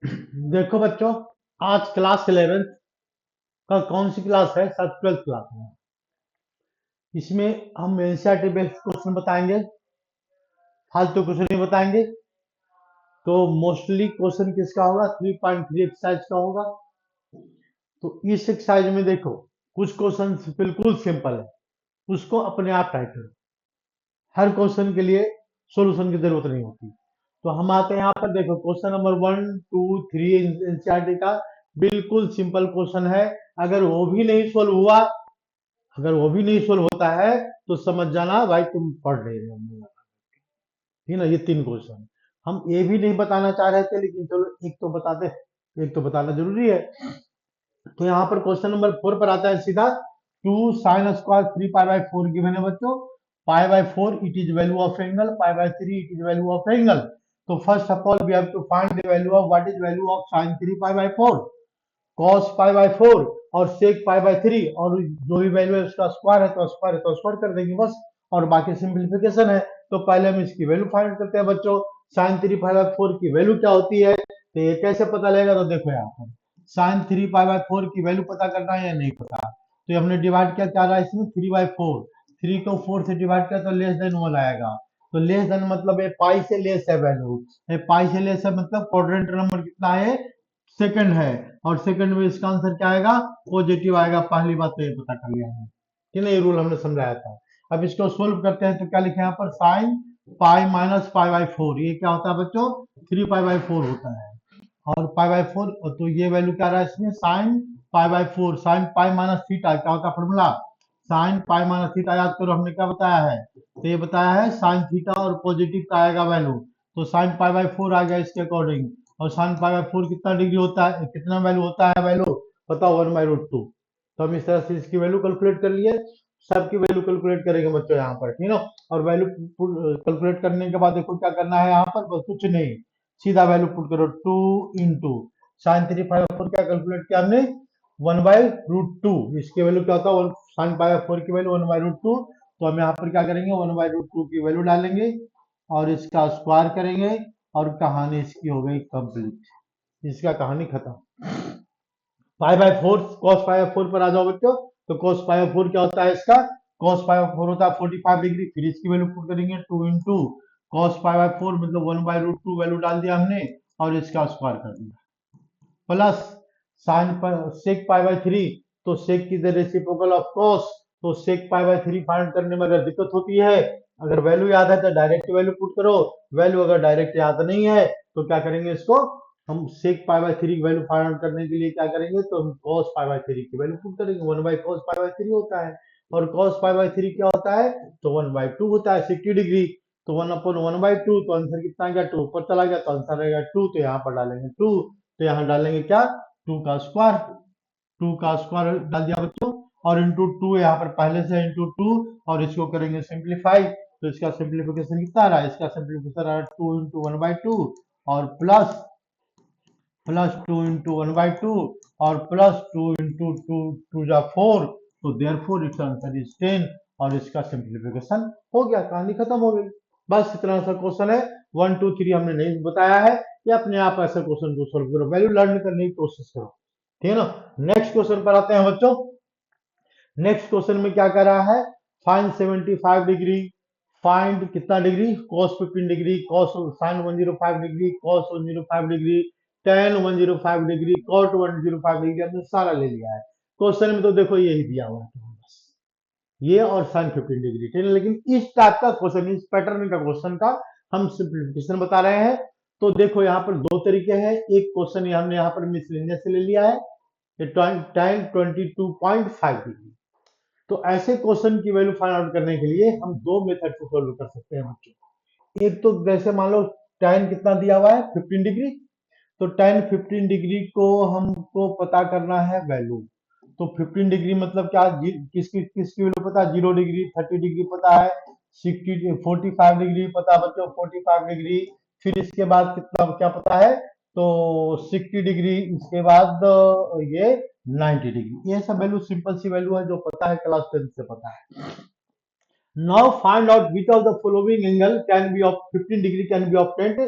देखो बच्चों, आज क्लास 11th का कौन सी क्लास है? शायद 12th क्लास है। इसमें हम एनसीईआरटी बेस्ड क्वेश्चन बताएंगे, फालतू क्वेश्चन नहीं बताएंगे। तो मोस्टली क्वेश्चन किसका होगा? 3.3 एक्सरसाइज का होगा। तो इस एक्सरसाइज में देखो, कुछ क्वेश्चन बिल्कुल सिंपल है, उसको अपने आप ट्राई करो। हर क्वेश्चन के लिए सॉल्यूशन की जरूरत नहीं होती। तो हम आते हैं यहाँ पर, देखो क्वेश्चन नंबर 1, 2, 3 एनसीईआरटी का बिल्कुल सिंपल क्वेश्चन है। अगर वो भी नहीं सोल्व हुआ, अगर वो भी नहीं सोल्व होता है तो समझ जाना भाई तुम पढ़ रहे हो। ठीक ना? ये 3 क्वेश्चन हम ये भी नहीं बताना चाह रहे थे, लेकिन चलो एक तो बताते, एक तो बताना जरूरी है। तो यहाँ पर क्वेश्चन नंबर 4 पर आता है सीधा। 2 sin² 3 π/4 गिवन है बच्चों। π/4 it is value of angle, π/3 it is value of angle. तो first of all we have to find the value of, what is value of sin 3 π/4, cos π/4 और sec π/3, और जो भी वैल्यू है उसका स्क्वायर है तो स्क्वायर है तो स्क्वायर कर देंगे बस, और बाकी सिंपलीफिकेशन है। तो पहले हम इसकी वैल्यू फाइंड करते हैं बच्चों। sin 3 π/4 की वैल्यू क्या होती है, तो ये कैसे पता लगेगा? तो देखो यहाँ पर sin 3 π/4 की वैल्यू पता करना है या नहीं पता, तो ये हमने डिवाइड किया क्या रहा है इसमें, 3/4। 3 को 4 से डिवाइड किया तो लेस देन 1 आएगा। तो लेस देन मतलब ये पाई से लेस है वैल्यू, ये पाई से लेस है मतलब क्वाड्रेंट नंबर कितना है, सेकंड है। और सेकंड में इसका आंसर क्या आएगा? पॉजिटिव आएगा। पहली बात तो ये पता कर लिया है कि नहीं, रूल हमने समझाया था। अब इसको सोल्व करते हैं तो क्या लिखे यहाँ पर, साइन पाई माइनस π/4, ये क्या होता है बच्चों? 3π/4 होता है। और π/4, तो ये वैल्यू क्या रहा है इसमें, sine π/4, sine pi minus theta क्या होता है formula, sine pi minus theta याद करो हमने क्या बताया है, तो ये बताया है साइन थीटा और पॉजिटिव का आएगा वैल्यू। तो साइन π/4 आ गया इसके अकॉर्डिंग। और साइन π/4 कितना डिग्री होता है, कितना वैल्यू होता है वैल्यू बताओ, 1/√2। तो हम इस तरह से इसकी वैल्यू कैलकुलेट कर लिए। सबकी वैल्यू कैलकुलेट करेंगे बच्चों यहाँ पर, ठीक है। और वैल्यू कैलकुलेट करने के बाद देखो क्या करना है यहाँ पर, बस कुछ नहीं, सीधा वैल्यू पुट करो, 2 × sin 3 π/4 क्या कैलकुलेट किया हमने, 1/√2। इसकी वैल्यू क्या होता है, sin π/4 की वैल्यू 1/√2। तो हम यहाँ पर क्या करेंगे, 1/√2 की वैल्यू डालेंगे और इसका स्क्वायर करेंगे, और कहानी इसकी हो गई कंप्लीट। इसका कहानी खत्म। π/4, cos π/4 पर आ जाओ बच्चों। तो cos π/4 क्या होता है इसका, cos π/4 होता है 45 डिग्री। फिर इसकी वैल्यू पुट करेंगे, 2 × cos π/4 मतलब 1/√2 वैल्यू डाल दिया हमने, और इसका स्क्वायर कर दिया, प्लस साइन सेक π/3, तो सेक की द रेसिप्रोकल ऑफ कॉस। तो सेक π/3 फाइंड करने में अगर दिक्कत होती है, अगर वैल्यू याद है तो डायरेक्ट वैल्यू पुट करो, वैल्यू अगर डायरेक्ट याद नहीं है तो क्या करेंगे, इसको हम सेक π/3 की वैल्यू फाइंड करने के लिए क्या करेंगे, तो हम cos π/3 की वैल्यू पुट करेंगे, 1/cos π/3 होता है। और cos π/3 क्या होता है, तो 1/2 होता है, 60 डिग्री। तो 1/1/2, तो आंसर कितना आ गया, 2 ऊपर चला गया, तो आंसर रहेगा 2। तो यहाँ पर डालेंगे 2, तो यहाँ डालेंगे क्या, 2 का स्क्वायर, 2 का स्क्वायर डाल दिया बच्चों। और इंटू 2 यहाँ पर पहले से इंटू 2, और इसको करेंगे सिंप्लीफाई। तो इसका सिंप्लीफिकेशन कितना रहा, इसका सिंप्लीफिकेशन रहा 2 × 1/2, और प्लस 2 × 1/2, और प्लस 2 × 2, 2 जा 4। तो देयरफॉर इट्स आंसर इज 10, और इसका सिंप्लीफिकेशन हो गया, कहानी खत्म हो गई। बस इतना सा क्वेश्चन है। 1 2 3 हमने नहीं बताया है, ये अपने आप ऐसे क्वेश्चन को सोल्व करो, वैल्यू लर्न करने की कोशिश करो, ठीक है ना। नेक्स्ट क्वेश्चन पर आते हैं बच्चों। नेक्स्ट क्वेश्चन में क्या कर रहा है, फाइंड 75 डिग्री, फाइंड कितना degree, cos 15 degree, cos sin 105 degree, cos 105 degree, tan 105 degree, cot 105 degree, हमने सारा ले लिया है। क्वेश्चन में तो देखो यही दिया हुआ है बस, ये और sin 15 डिग्री, ठीक है। लेकिन इस टाइप का क्वेश्चन, इस पैटर्न का क्वेश्चन का हम सिंप्लीफिकेशन बता रहे हैं। तो देखो यहाँ पर दो तरीके हैं, एक क्वेश्चन हमने यहाँ पर मिसलेनियस से ले लिया है, tan 22.5 डिग्री। तो ऐसे क्वेश्चन की वैल्यू फाइंड आउट करने के लिए हम दो मेथड से सोल्व कर सकते हैं बच्चों। एक तो जैसे मान लो tan कितना दिया हुआ है, 15 डिग्री। तो tan 15 डिग्री को हमको पता करना है वैल्यू। तो 15 डिग्री मतलब क्या, किसकी किसकी वैल्यू पता है, 0 डिग्री, 30 डिग्री पता है, 60 45 डिग्री पता है बच्चों, 45 डिग्री। फिर इसके बाद कितना क्या पता है, तो 60 डिग्री, इसके बाद ये 90 डिग्री। ये सब वैल्यू सिंपल सी वैल्यू है जो पता है, क्लास 10 से पता है। Now find out which of the following angle can be of 15 degree can be obtained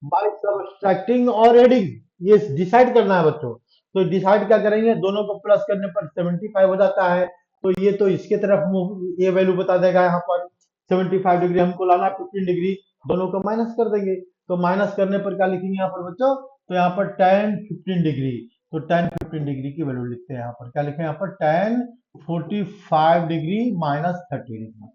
by subtracting or adding. ये डिसाइड करना है बच्चों। तो डिसाइड क्या करेंगे, दोनों को प्लस करने पर 75 हो जाता है, तो ये तो इसके तरफ ये वैल्यू बता देगा यहाँ पर 75 डिग्री हमको लाना, 15 डिग्री दोनों को माइनस कर देंगे। तो माइनस करने पर क्या लिखेंगे यहाँ पर बच्चों, तो यहाँ पर tan 15 डिग्री, तो tan 15 डिग्री की वैल्यू लिखते हैं यहाँ पर, क्या लिखे यहाँ पर tan 45 डिग्री माइनस 30 डिग्री।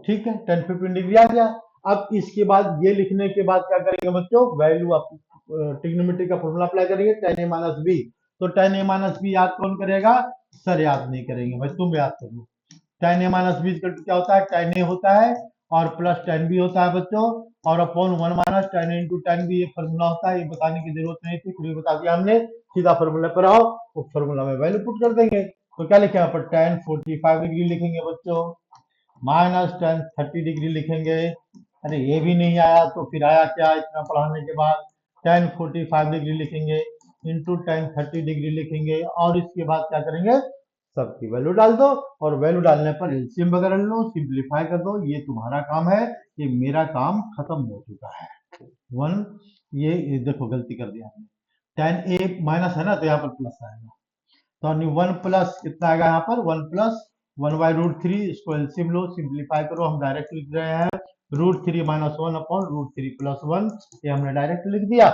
ठीक है, 10 15 डिग्री आ गया। अब इसके बाद ये लिखने के बाद क्या करेंगे बच्चों, वैल्यू आप ट्रिग्नोमेट्री का फॉर्मूला अप्लाई करेंगे, tan a माइनस बी। तो tan a माइनस बी याद कौन करेगा, सर याद नहीं करेंगे भाई, तुम याद करो। tan a माइनस बी क्या होता है, tan a होता है और प्लस tan b होता है बच्चों, और upon 1 minus tan a into tan b, ये फॉर्मूला होता है, ये बताने की जरूरत नहीं थी, फिर बता दिया हमने। सीधा फॉर्मूला पर आओ, तो फॉर्मूला में वैल्यू पुट कर देंगे। तो क्या लिखे यहाँ पर, tan 45 डिग्री लिखेंगे बच्चों, माइनस tan 30 डिग्री लिखेंगे। अरे ये भी नहीं आया तो फिर आया क्या इतना पढ़ाने के बाद, tan 45 डिग्री लिखेंगे इंटू tan 30 डिग्री लिखेंगे, और इसके बाद क्या करेंगे, सबकी वैल्यू डाल दो, और वैल्यू डालने पर एलसीएम वगैरह लो, सिंप्लीफाई कर दो, ये तुम्हारा काम है, ये मेरा काम खत्म हो चुका है। वन, ये देखो गलती कर दिया हमने, tan a माइनस है ना, तो यहाँ पर प्लस आएगा, तो 1 प्लस कितना आएगा यहाँ पर, 1 प्लस 1/√3, इसको एलसीएम लो, सिंप्लीफाई करो, हम डायरेक्ट लिख रहे हैं √3 माइनस 1 अपॉन √3 प्लस 1, ये हमने डायरेक्ट लिख दिया,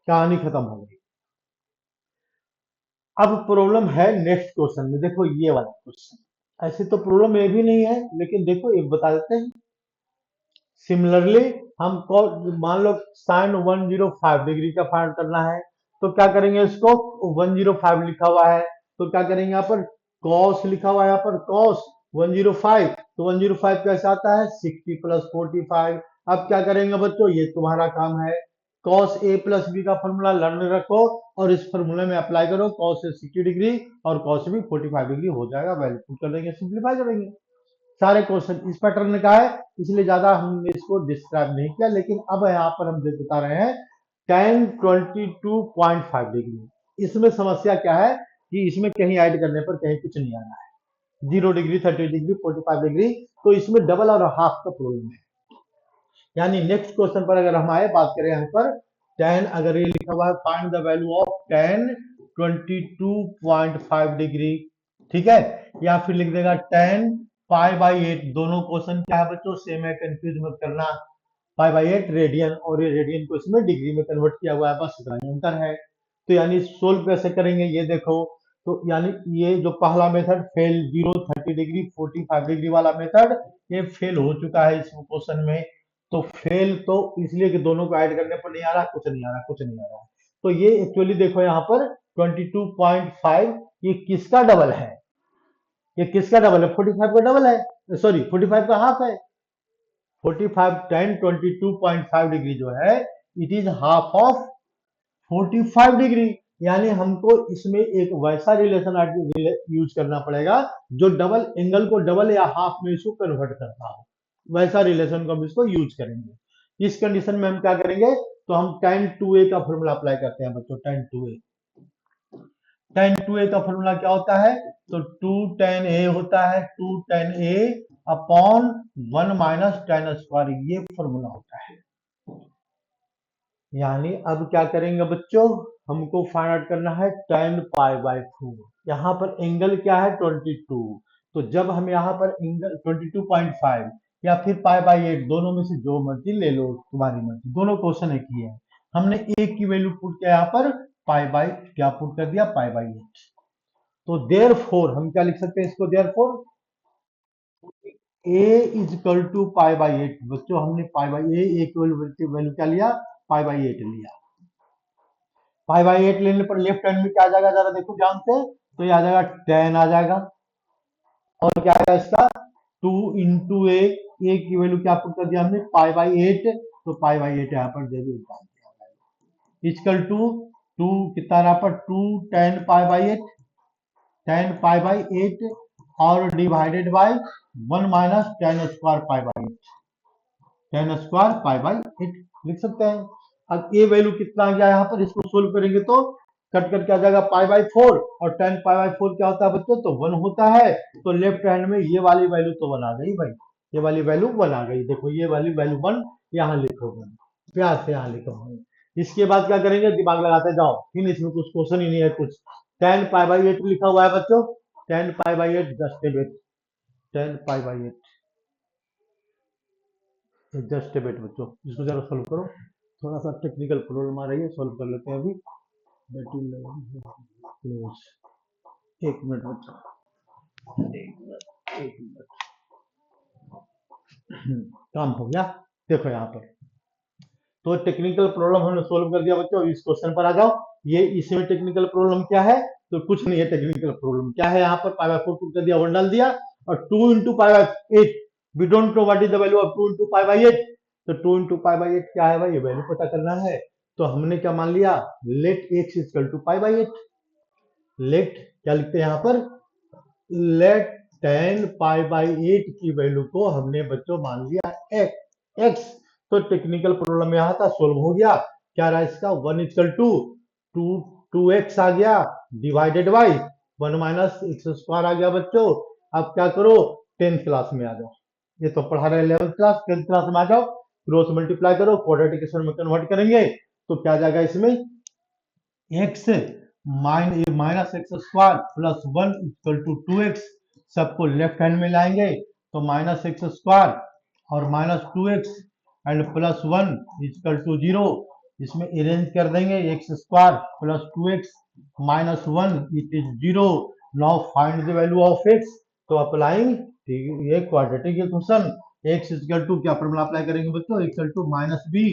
कहानी खत्म हो गई। अब प्रॉब्लम है नेक्स्ट क्वेश्चन में, देखो ये वाला क्वेश्चन, ऐसे तो प्रॉब्लम ये भी नहीं है, लेकिन देखो एक बता देते हैं। सिमिलरली हमको मान लो साइन 105 डिग्री का फाइंड करना है, तो क्या करेंगे, इसको 105 लिखा हुआ है, तो क्या करेंगे यहाँ पर, कॉस लिखा हुआ है यहाँ पर, कॉस 105, तो 105 कैसे आता है, 60 प्लस 45। अब क्या करेंगे बच्चों, ये तुम्हारा काम है, कॉस ए प्लस बी का फॉर्मूला लर्न रखो, और इस फॉर्मूले में अप्लाई करो, कॉस ए 60 डिग्री और कॉस बी 45 डिग्री हो जाएगा, वैल्यू पुट कर देंगे, सिंप्लीफाई करेंगे। सारे क्वेश्चन इस पैटर्न का है, इसलिए ज्यादा हमने इसको डिस्क्राइब नहीं किया, लेकिन अब यहाँ पर हम बता रहे हैं tan 22.5 डिग्री। इसमें समस्या क्या है कि इसमें कहीं ऐड करने पर कहीं कुछ नहीं आ रहा है, 0 डिग्री 30 डिग्री 45 डिग्री, तो इसमें डबल और हाफ का प्रॉब्लम है। यानी नेक्स्ट क्वेश्चन पर अगर हम आए, बात करें यहाँ पर tan, अगर ये लिखा हुआ है find the value of tan 22.5 degree, ठीक है, या फिर लिख देगा tan π/8, दोनों क्वेश्चन क्या है बच्चों, सेम है, कंफ्यूज मत करना, π/8 रेडियन, और ये रेडियन को इसमें डिग्री में कन्वर्ट किया हुआ है, बस इतना ही अंतर है। तो यानी सोल्व कैसे करेंगे ये देखो, तो यानी ये जो पहला मेथड फेल, 0 30 डिग्री 45 डिग्री वाला मेथड, ये फेल हो चुका है इस क्वेश्चन में। तो फेल तो इसलिए कि दोनों को ऐड करने पर नहीं आ रहा, कुछ नहीं आ रहा, कुछ नहीं आ रहा। तो ये एक्चुअली देखो यहाँ पर 22.5, ये किसका डबल है, ये किसका डबल है, 45 का डबल है, सॉरी 45 का हाफ है। 45 tan 22.5 डिग्री जो है, it is half of 45 degree, यानी हमको इसमें एक वैसा रिलेशन यूज करना पड़ेगा जो डबल एंगल को डबल या हाफ में इसको कन्वर्ट करता हो, वैसा रिलेशन को हम इसको यूज करेंगे। इस कंडीशन में हम क्या करेंगे, तो हम tan 2a का फॉर्मूला अप्लाई करते हैं बच्चों, tan 2a, tan 2a का फॉर्मूला क्या होता है, तो 2 tan a होता है, 2 tan a upon 1 minus tan square, ये फॉर्मूला होता है। यानी अब क्या करेंगे बच्चों, हमको फाइंड आउट करना है tan π/4, यहाँ पर एंगल क्या है 22, तो जब हम यहाँ पर एंगल 22.5 या फिर π/8, दोनों में से जो मर्जी ले लो, तुम्हारी मर्जी, दोनों क्वेश्चन एक ही है। हमने एक की वैल्यू पुट किया यहाँ पर क्या पुट कर दिया, π/8। तो देयरफॉर हम क्या लिख सकते हैं इसको, therefore a is equal to π/8, बच्चों हमने a की वैल्यू क्या लिया, π/8 लिया। π/8 लेने पर लेफ्ट हैंड में क्या आ जाएगा, जरा देखो ध्यान से, तो ये आ जाएगा tan आ जाएगा, और क्या आएगा इसका 2 इंटू a की वैल्यू क्या पुट कर दिया हमने, π/8, तो π/8 यहाँ पर जरूर डाल दिया, इक्वल टू 2 कितना रहा पर 2 tan π/8, tan π/8 और divided by 1 minus tan square π/8, tan square π/8 लिख सकते हैं। अब ये वैल्यू कितना आ गया यहाँ पर, इसको सोल्व करेंगे तो कट करके आ जाएगा π/4, और tan π/4 क्या होता है बच्चों, तो 1 होता है, तो लेफ्ट हैंड में ये वाली वैल्यू तो 1 आ गई भाई, ये वाली वैल्यू 1 आ गई, देखो ये वाली वैल्यू 1, यहाँ लिखो 1, प्यार से यहाँ लिखो 1, इसके बाद क्या करेंगे, दिमाग लगाते जाओ, फिर इसमें कुछ क्वेश्चन ही नहीं है कुछ। 10 π/8 लिखा हुआ है बच्चों, 10 π/8 just a bit, 10 π/8 just a bit बच्चों। इसको जरा सोल्व करो, थोड़ा सा टेक्निकल प्रॉब्लम आ रही है, सोल्व कर लेते हैं अभी। क्लोज, एक मिनट बच्चों, एक मिनट, काम हो गया। देखो यहाँ पर तो टेक्निकल प्रॉब्लम हमने सोल्व कर दिया बच्चों। इस क्वेश्चन पर आ जाओ। ये इसमें टेक्निकल प्रॉब्लम क्या है, तो कुछ नहीं है। टेक्निकल प्रॉब्लम क्या है, यहाँ पर π/4 पुट कर दिया, 1 डाल दिया, और 2 × π/8, we don't know what is the value of 2 × π/8। तो 2 × π/8 क्या है भाई, ये वैल्यू पता करना है। तो हमने क्या मान लिया, लेट x = π/8। लेट क्या लिखते हैं यहाँ पर, लेट 10 π/8 की वैल्यू को हमने बच्चों मान लिया x। तो टेक्निकल प्रॉब्लम यहाँ था, सोल्व हो गया। क्या रहा इसका, 1 = 2x आ गया, डिवाइडेड बाई 1 - x² आ गया बच्चों। अब क्या करो, 10th क्लास में आ जाओ, ये तो पढ़ा रहे 11th क्लास, 10th क्लास में आ जाओ, क्रॉस मल्टीप्लाई करो, क्वाड्रेटिक इक्वेशन में कन्वर्ट करेंगे तो क्या आ जाएगा इसमें, x -x² प्लस 1 = 2x। सबको लेफ्ट हैंड में लाएंगे तो -x² और -2x एंड प्लस 1 = 0। इसमें अरेंज कर देंगे, x² plus 2x minus 1 it is 0। Now find the value of x। तो अप्लाइंग, ये क्वाड्रेटिक इक्वेशन, x = क्या फॉर्मूला अप्लाई करेंगे बच्चों, x = -b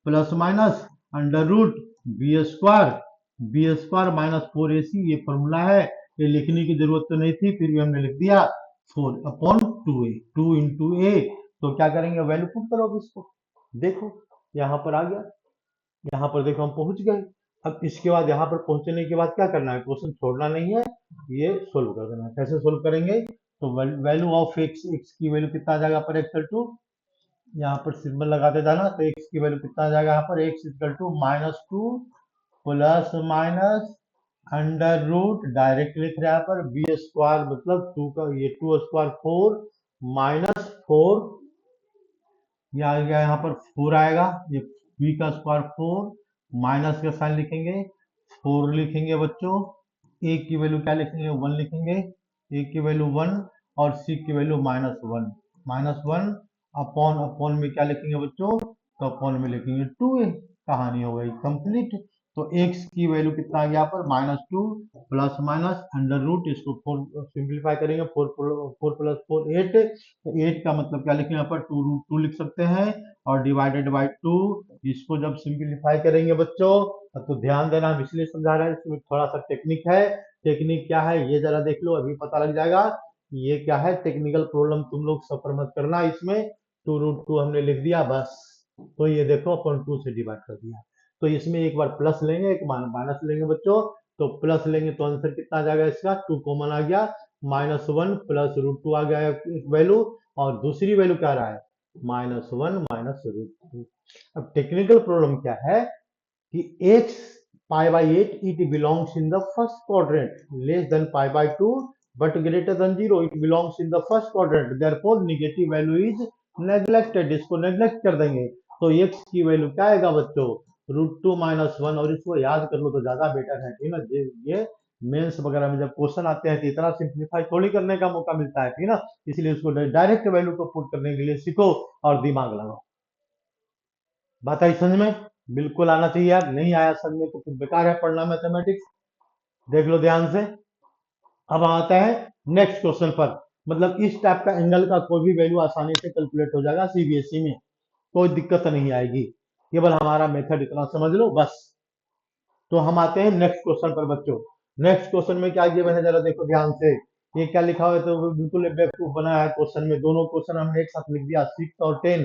plus minus under root b² -4ac, ये फॉर्मूला है। ये लिखने की जरूरत तो नहीं थी, फिर भी हमने लिख दिया 4/2a, 2 × a। तो क्या करेंगे, वैल्यू पुट करो अब इसको, देखो यहाँ पर आ गया। यहाँ पर देखो हम पहुंच गए। अब इसके बाद यहाँ पर पहुंचने के बाद क्या करना है, क्वेश्चन छोड़ना नहीं है, ये सोल्व कर देना है। कैसे सोल्व करेंगे, तो वैल्यू ऑफ x की वैल्यू कितना आ जाएगा पर x यहाँ पर सिंबल लगाते जाना, तो x की वैल्यू कितना आ जाएगा यहाँ पर, x = -2 plus minus under root, direct लिख रहे हैं यहाँ पर b² मतलब 2 का ये 2² 4 -4, ये आ गया यहाँ पर 4 आएगा, ये b² 4 माइनस का साइन लिखेंगे, 4 लिखेंगे बच्चों। a की वैल्यू क्या लिखेंगे, 1 लिखेंगे, a की वैल्यू 1 और c की वैल्यू -1 अपॉन में क्या लिखेंगे बच्चों, तो अपॉन में लिखेंगे 2a। कहानी हो गई कंप्लीट। तो x की वैल्यू कितना आ गया यहाँ पर, -2 प्लस माइनस अंडर रूट, इसको 4 सिंप्लीफाई करेंगे, 4 + 4 8। तो 8 का मतलब क्या लिखेंगे यहाँ पर, 2√2 लिख सकते हैं, और डिवाइडेड बाई 2। इसको जब सिंप्लीफाई करेंगे बच्चों, तो ध्यान देना, हम इसलिए समझा रहे हैं, इसमें थोड़ा सा टेक्निक है। टेक्निक क्या है ये जरा देख लो, अभी पता लग जाएगा ये क्या है। टेक्निकल प्रॉब्लम तुम लोग सफर मत करना, इसमें 2√2 हमने लिख दिया बस। तो ये देखो अपन 2 से डिवाइड कर दिया, तो इसमें एक बार प्लस लेंगे, एक माइनस लेंगे बच्चों। तो प्लस लेंगे तो आंसर कितना आ जाएगा इसका, 2 कॉमन आ गया, -1 प्लस √2 आ गया एक वैल्यू, और दूसरी वैल्यू क्या रहा है, -1 माइनस √2। अब टेक्निकल प्रॉब्लम क्या है कि x π/8 it belongs in the first quadrant, less than π/2 but greater than 0, it belongs in the first quadrant, therefore negative value is neglected। इसको नेग्लेक्ट कर देंगे, तो x की वैल्यू क्या आएगा बच्चों, √2 - 1। और इसको याद कर लो तो ज्यादा बेटर है, ठीक ना। ये मेंस वगैरह में जब क्वेश्चन आते हैं तो इतना सिंप्लीफाई थोड़ी करने का मौका मिलता है, ठीक ना। इसलिए उसको डायरेक्ट वैल्यू को पुट करने के लिए सीखो और दिमाग लगाओ। बात आई समझ में, बिल्कुल आना चाहिए यार, नहीं आया समझ में तो फिर बेकार है पढ़ना मैथमेटिक्स। देख लो ध्यान से। अब आता है नेक्स्ट क्वेश्चन पर, मतलब इस टाइप का एंगल का कोई भी वैल्यू आसानी से कैलकुलेट हो जाएगा सीबीएसई में, कोई दिक्कत नहीं आएगी, केवल हमारा मेथड इतना समझ लो बस। तो हम आते हैं नेक्स्ट क्वेश्चन पर बच्चों। नेक्स्ट क्वेश्चन में क्या किया मैंने, जरा देखो ध्यान से, ये क्या लिखा हुआ है, तो बिल्कुल बेवकूफ बना है क्वेश्चन में। दोनों क्वेश्चन हमने एक साथ लिख दिया, 6 और 10,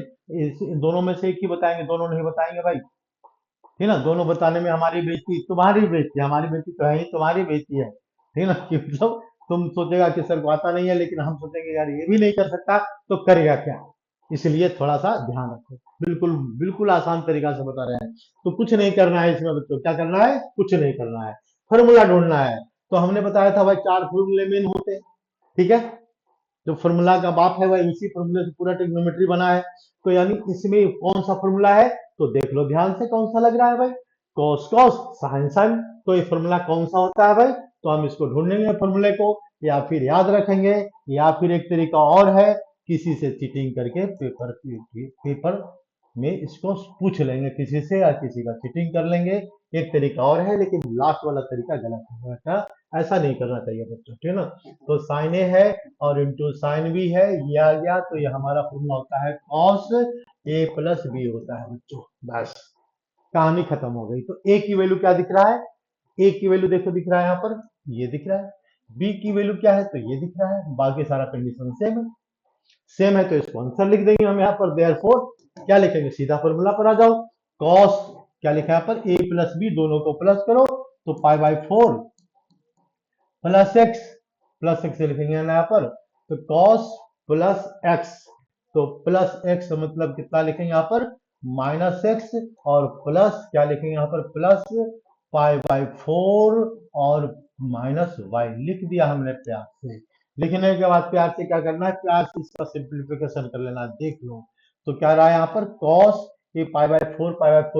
दोनों में से एक ही बताएंगे, दोनों नहीं बताएंगे भाई, ठीक ना। दोनों बताने में हमारी बेइज्जती, तुम्हारी बेइज्जती, हमारी बेइज्जती तो है ही, तुम्हारी बेइज्जती है, ठीक ना। कि मतलब तुम सोचेगा कि सर को आता नहीं है, लेकिन हम सोचेंगे यार ये भी नहीं कर सकता तो करेगा क्या। इसलिए थोड़ा सा ध्यान रखो, बिल्कुल बिल्कुल आसान तरीका से बता रहे हैं। तो कुछ नहीं करना है इसमें बच्चों, क्या करना है, कुछ नहीं करना है, फॉर्मूला ढूंढना है। तो हमने बताया था भाई 4 फॉर्मूले मेन होते हैं, ठीक है। जो फॉर्मूला का बाप है वह इसी फॉर्मूले से पूरा ट्रिग्नोमेट्री बना है। तो यानी इसमें कौन सा फॉर्मूला है, तो देख लो ध्यान से कौन सा लग रहा है भाई, cos cos sin sin। तो ये फॉर्मूला कौन सा होता है भाई? तो हम इसको ढूंढेंगे फॉर्मूले को, या फिर याद रखेंगे, या फिर एक तरीका और है, किसी से चीटिंग करके पेपर में इसको पूछ लेंगे किसी से, या किसी का चीटिंग कर लेंगे। एक तरीका और है, लेकिन लास्ट वाला तरीका गलत है बेटा, ऐसा नहीं करना चाहिए बच्चों, ठीक है ना। तो साइन ए है और इंटू साइन बी है, ये आ गया, तो ये हमारा फॉर्मूला होता है कॉस ए प्लस बी होता है बच्चों। बस कहानी खत्म हो गई। तो ए की वैल्यू क्या दिख रहा है? ए की वैल्यू देखो दिख रहा है यहाँ पर, ये दिख रहा है। बी की वैल्यू क्या है? तो ये दिख रहा है। बाकी सारा कंडीशन सेम है, सेम है, तो इसको आंसर लिख देंगे हम यहाँ पर। देयरफॉर क्या लिखेंगे? सीधा फॉर्मूला पर आ जाओ। कॉस क्या लिखा है यहाँ पर? ए प्लस बी, दोनों को प्लस करो तो पाई बाय 4 प्लस एक्स लिखेंगे यहाँ पर। तो कॉस प्लस एक्स, तो प्लस एक्स मतलब कितना लिखेंगे यहाँ पर? माइनस एक्स, और प्लस क्या लिखेंगे यहाँ पर? प्लस पाई बाय 4 और माइनस वाई। लिख दिया हमने प्यार से। लिखने के बाद प्यार से क्या करना है? प्यार से इसका सिंप्लीफिकेशन कर लेना। देख लो तो क्या रहा है यहाँ पर? कॉस ये पाई बाय 4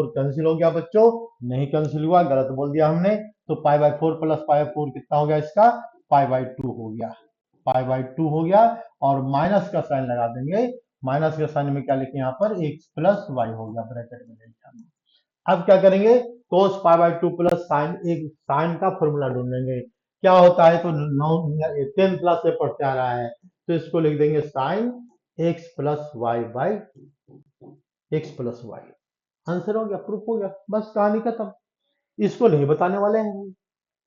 कैंसिल हो गया बच्चों? नहीं कैंसिल हुआ, गलत बोल दिया हमने। तो pi by 4 plus pi by 4 कितना हो गया इसका? पाई बाय 2 हो गया, पाई बाय 2 हो गया। और माइनस का साइन लगा देंगे। माइनस के साइन में क्या लिखे यहाँ पर? एक्स प्लस वाई हो गया, ब्रैकेट में ले लिया। अब क्या करेंगे? कोस पाई बाय 2 प्लस साइन, एक साइन का फॉर्मूला ढूंढेंगे। क्या होता है? तो 10 क्लास से पढ़ते आ रहा है, तो इसको लिख देंगे sine x plus y by x plus y. Answer हो गया, प्रूफ हो गया, बस कहानी खत्म। इसको नहीं बताने वाले हैं,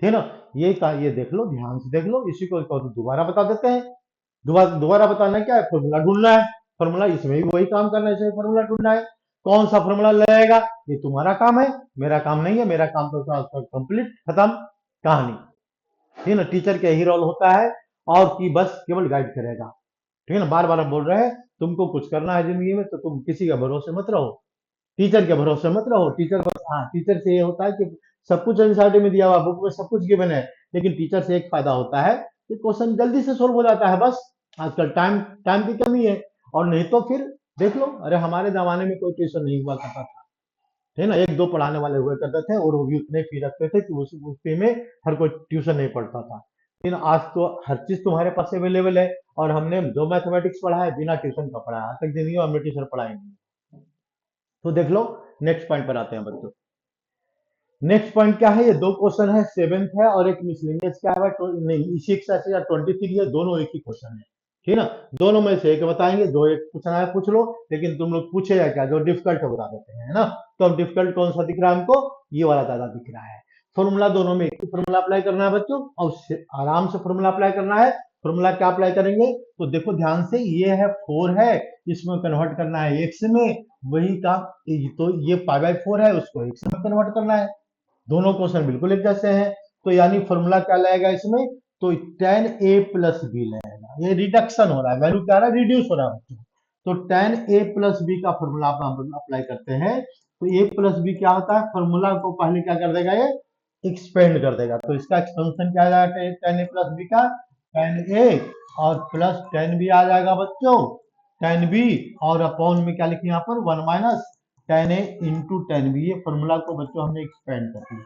ठीक है ना। ये देख लो, ध्यान से देख लो, इसी को दोबारा बता देते हैं। दोबारा बताना क्या है? फॉर्मूला ढूंढना है। फॉर्मूला इसमें भी वही काम करना है, इसमें फॉर्मूला ढूंढना है। कौन सा फॉर्मूला लगेगा? ये तुम्हारा काम है, मेरा काम नहीं है। मेरा काम तो कंप्लीट, खत्म कहानी, ठीक है ना। टीचर का यही रोल होता है, और कि बस केवल गाइड करेगा, ठीक है ना। बार बार हम बोल रहे हैं, तुमको कुछ करना है जिंदगी में तो तुम किसी के भरोसे मत रहो, टीचर के भरोसे मत रहो। टीचर बस, हाँ, टीचर से ये होता है कि सब कुछ एनसीईआरटी में दिया हुआ, बुक में सब कुछ गिवन है, लेकिन टीचर से एक फायदा होता है कि क्वेश्चन जल्दी से सोल्व हो जाता है। बस आजकल टाइम टाइम की कमी है, और नहीं तो फिर देख लो, अरे हमारे जमाने में कोई ट्यूशन नहीं हुआ करता था, है ना। एक दो पढ़ाने वाले हुए करते थे, और वो भी उतने फी रखते थे कि उस फी में हर कोई ट्यूशन नहीं पढ़ता था। लेकिन आज तो हर चीज तुम्हारे पास अवेलेबल है, और हमने जो मैथमेटिक्स पढ़ा है बिना ट्यूशन का पढ़ा है, आज तक जिंदगी में हमने ट्यूशन पढ़ाई नहीं। तो देख लो, नेक्स्ट पॉइंट पर आते हैं बच्चों। नेक्स्ट पॉइंट क्या है? ये दो क्वेश्चन है, 7th है और एक मिसलेनियस क्या है? नहीं, 6 या 23 है, दोनों एक ही क्वेश्चन है, ठीक है ना। दोनों में से एक बताएंगे, जो एक पूछना है पूछ लो, लेकिन तुम लोग पूछेगा क्या? जो डिफिकल्ट है बता देते हैं, है ना। तो अब डिफिकल्ट कौन सा दिख रहा है हमको? ये वाला ज्यादा दिख रहा है। फॉर्मूला दोनों में एक ही फॉर्मूला अप्लाई करना है बच्चों, और आराम से फॉर्मूला अप्लाई करना है। फॉर्मूला क्या अप्लाई करेंगे? तो देखो ध्यान से, ये है 4 है, इसमें कन्वर्ट करना है एक्स में, वही काम। तो ये पाई बाय 4 है, उसको एक्स में कन्वर्ट करना है। दोनों क्वेश्चन बिल्कुल एक जैसे हैं, तो यानी फॉर्मूला क्या लगेगा इसमें? तो tan a प्लस बी लगेगा। ये रिडक्शन हो रहा है, वैल्यू क्या रहा है? रिड्यूस हो रहा है बच्चों। तो tan a प्लस बी का फॉर्मूला अप्लाई करते हैं, तो a प्लस बी क्या होता है? फॉर्मूला को पहले क्या कर देगा? ये एक्सपेंड कर देगा। तो इसका एक्सपेंशन क्या आ जाएगा? tan a प्लस बी का tan a, और प्लस tan b आ जाएगा बच्चों, tan b, और अपॉन में क्या लिखे यहाँ पर? 1 minus tan a into tan b। ये फॉर्मूला को बच्चों हमने एक्सपेंड कर दिया,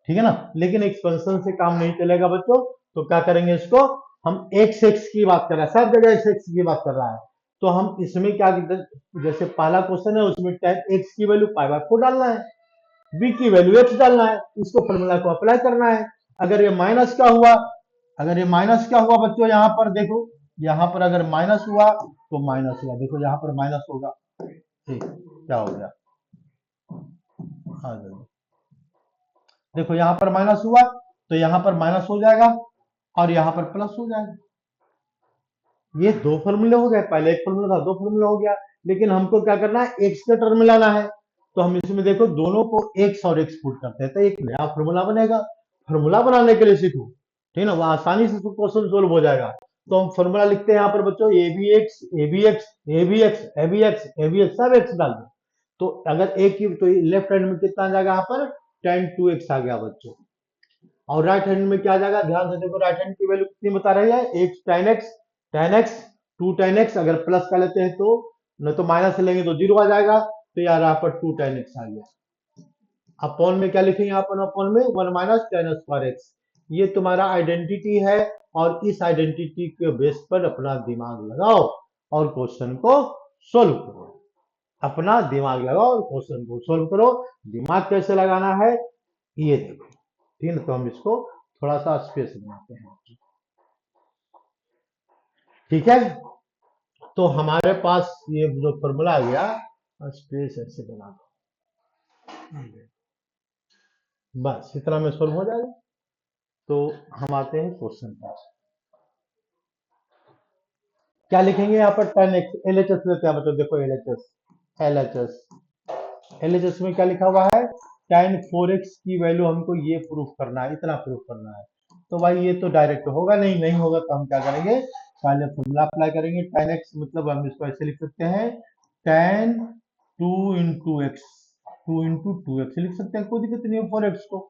ठीक है ना। लेकिन एक्सपेंशन से काम नहीं चलेगा बच्चों, तो क्या करेंगे इसको? हम एक्स एक्स की बात कर रहे हैं, सब जगह एक्स एक्स की बात कर रहा है, तो हम इसमें क्या, जैसे पहला क्वेश्चन है उसमें tan एक्स की वैल्यू पाई बाय 4 डालना है, बी की वैल्यू एक्स डालना है, इसको फॉर्मूला को अप्लाई करना है। अगर ये माइनस का हुआ, अगर ये माइनस का हुआ बच्चों, यहाँ पर देखो, यहाँ पर अगर माइनस हुआ तो माइनस हुआ, देखो यहाँ पर माइनस होगा, ठीक, क्या हो गया? आ जाओ, देखो यहाँ पर माइनस हुआ तो यहाँ पर माइनस हो जाएगा, और यहाँ पर प्लस हो जाएगा। ये दो फॉर्मूले हो गए, पहले एक फॉर्मूला था, दो फॉर्मूला हो गया। लेकिन हमको क्या करना है? एक्स के टर्म में लाना है, तो हम इसमें देखो दोनों को एक्स और एक्स पुट करते हैं, तो एक नया फॉर्मूला बनेगा। फॉर्मूला बनाने के लिए सीखो, ठीक है ना, वह आसानी से क्वेश्चन सोल्व हो जाएगा। तो हम फॉर्मूला लिखते हैं यहाँ पर बच्चों, a b x a b x a b x a b x a b x, सब एक्स डाल दो। तो अगर एक की, तो लेफ्ट हैंड में कितना आ जाएगा? यहाँ पर tan 2x आ गया बच्चों, और राइट हैंड में क्या आ जाएगा? ध्यान से देखो, राइट हैंड की वैल्यू कितनी बता रही है? एक tan x 2 tan x, अगर प्लस का लेते हैं तो, नहीं तो माइनस से लेंगे तो 0 आ जाएगा, तो यार यहाँ पर 2 tan x आ गया। अपॉन में क्या लिखेंगे अपन, अपॉन में 1 माइनस टेन स्क्वायर एक्स। ये तुम्हारा आइडेंटिटी है, और इस आइडेंटिटी के बेस पर अपना दिमाग लगाओ और क्वेश्चन को सोल्व करो। अपना दिमाग लगाओ और क्वेश्चन को सोल्व करो। दिमाग कैसे लगाना है ये देखो, ठीक है। तो हम इसको थोड़ा सा स्पेस बनाते हैं, ठीक है। तो हमारे पास ये जो फॉर्मूला आ गया, स्पेस ऐसे बना दो, बस इतना में सोल्व हो जाएगा। तो हम आते हैं क्वेश्चन पर, क्या लिखेंगे यहाँ पर, ten x L H S लेते हैं बच्चों। देखो L H S, L H S, L H S में क्या लिखा हुआ है, टेन फोर एक्स की वैल्यू हमको ये प्रूफ करना है, इतना प्रूफ करना है। तो भाई ये तो डायरेक्ट होगा नहीं, नहीं होगा तो हम क्या करेंगे, पहले फॉर्मूला अप्लाई करेंगे। टेन एक्स मतलब हम इसको ऐसे लिख सकते हैं, ten two into x, two into two x लिख सकते हैं, कोई दिक्कत नहीं है फोर एक्स को।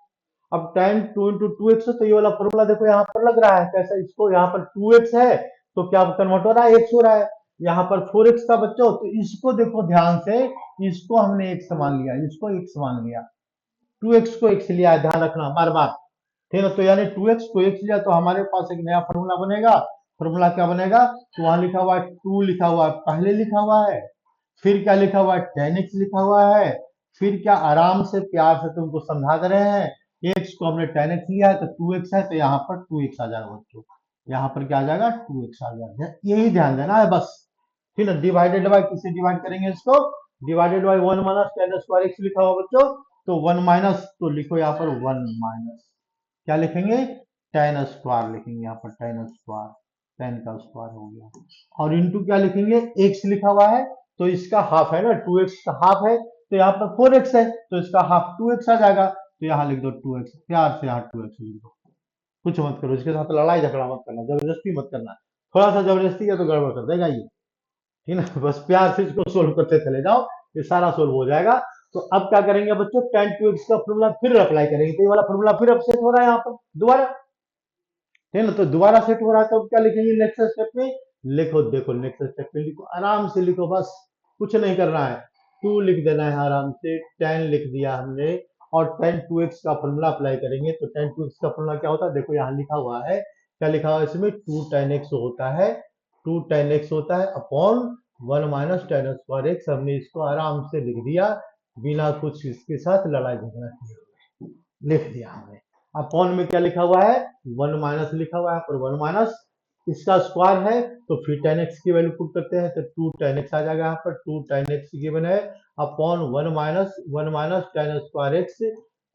अब ten two into two x, तो ये वाला फॉर्मूला देखो यहाँ पर लग रहा है कैसा, इसको यहाँ पर टू एक्स है तो क्या कन्वर्ट हो रहा है, एक्स हो रहा है। यहाँ पर फोर एक्स का बच्चों, तो इसको देखो ध्यान से, इसको हमने एक्स मान लिया, इसको एक्स मान लिया, टू एक्स को एक्स लिया है, ध्यान रखना बार बार, ठीक है। तो यानी टू एक्स को एक्स लिया, तो हमारे पास एक नया फॉर्मूला बनेगा। फॉर्मूला क्या बनेगा, तो वहां लिखा हुआ है टू, लिखा हुआ है पहले, लिखा हुआ है, फिर क्या लिखा हुआ है, टेन एक्स लिखा हुआ है, फिर क्या, आराम से प्यार से तुमको समझा दे रहे हैं, एक्स को हमने टेन एक्स लिया है तो टू एक्स है, तो यहाँ पर टू एक्स आ जाएगा बच्चों, यहाँ पर क्या आ जाएगा, टू एक्स आ जाएगा, यही ध्यान देना है बस। ठीक है, डिवाइडेड बाय, किससे डिवाइड करेंगे इसको, divided by one minus ten square x लिखा हुआ बच्चों, तो वन माइनस, तो लिखो यहाँ पर वन माइनस, क्या लिखेंगे, टेन स्क्वायर लिखेंगे यहाँ पर, टेन स्क्वायर, टेन का स्क्वायर हो गया, और इंटू क्या लिखेंगे, एक्स लिखा हुआ है तो इसका हाफ है ना, टू एक्स का हाफ है, तो यहाँ पर फोर एक्स है तो इसका हाफ टू एक्स आ जाएगा, तो यहाँ लिख दो टू एक्स, प्यार से यहाँ टू एक्स लिख दो, कुछ मत करो इसके साथ, लड़ाई झगड़ा मत करना, जबरदस्ती मत करना, थोड़ा सा जबरदस्ती है तो गड़बड़ कर देगा ये, ठीक है ना। बस प्यार से इसको सोल्व करते चले जाओ, ये सारा सोल्व हो जाएगा। तो अब क्या करेंगे बच्चों, टेन टू एक्स का फॉर्मूला फिर अप्लाई करेंगे, तो ये वाला फॉर्मूला फिर अपसेट हो रहा है यहाँ पर दोबारा, ठीक है ना। तो दोबारा सेट हो रहा है, तो अब क्या लिखेंगे नेक्स्ट स्टेप में, लिखो, देखो नेक्स्ट स्टेप में लिखो, आराम से लिखो, बस कुछ नहीं करना है, टू लिख देना है आराम से, टेन लिख दिया हमने, और टेन टू एक्स का फॉर्मूला अप्लाई करेंगे, तो टेन टू एक्स का फॉर्मूला क्या होता है, देखो यहाँ लिखा हुआ है, क्या लिखा हुआ है इसमें, टू टेन एक्स होता है, टू टेन एक्स होता है upon one minus ten square x, हमने इसको आराम से लिख दिया, बिना कुछ इसके साथ लड़ाई झगड़ा किए, लिख दिया हमने। अपॉन में क्या लिखा हुआ है, वन माइनस लिखा हुआ है, और वन माइनस इसका स्क्वायर है, तो फिर टेन एक्स की वैल्यू पुट करते हैं, तो टू टेन एक्स आ जाएगा यहाँ पर, टू टेन एक्स गिवन है, upon one minus ten square x,